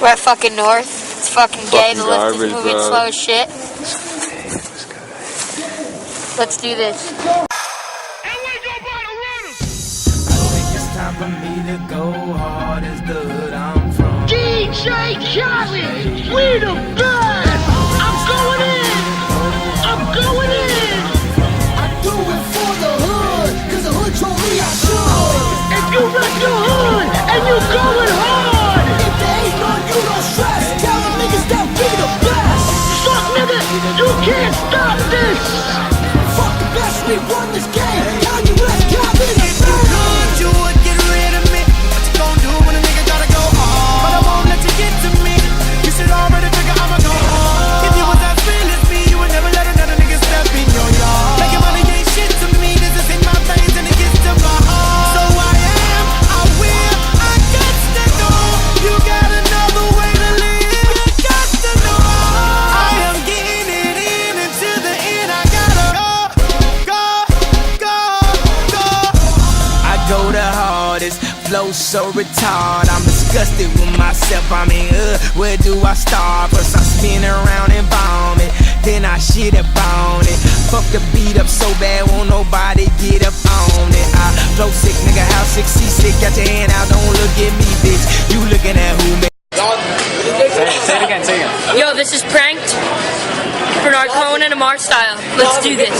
We're at fucking North. It's fucking gay. The lift is moving slow as shit. Let's do this. Time for me to go hard as the hood I'm from. DJ Charlie, we the best. I'm going in. I'm going in. I do it for the hood, cause the hood told me I should. If you rep your hood and you going hard, if there ain't none, you don't stress. Tell the niggas that we the best. fuck nigga, you can't stop this. Fuck the best, we won this game. Now you let's go in the best. You would get rid of me. What you gon' do when a nigga gotta go hard? But I won't let you get to me. You should already figure I'ma go hard. If you was as real as me, you would never let another nigga step in your yard. Making money ain't shit to me. This is in my veins and it gets to my heart. So I am, I will, I got to know. You got another way to live. You got to know. I am getting it in until the end. I gotta go. I go the hardest, flow so retarded. I'm disgusted with myself. I mean, where do I start? First I spin around and bomb it, then I shit up on it. Fuck the beat up so bad, won't nobody get up on it. I flow sick, nigga, how sick, sick. Got your hand out, don't look at me, bitch. You looking at who, man? Say it again, say it again. Yo, this is Pranked. Bernard Cohen and Amar style. Let's do this.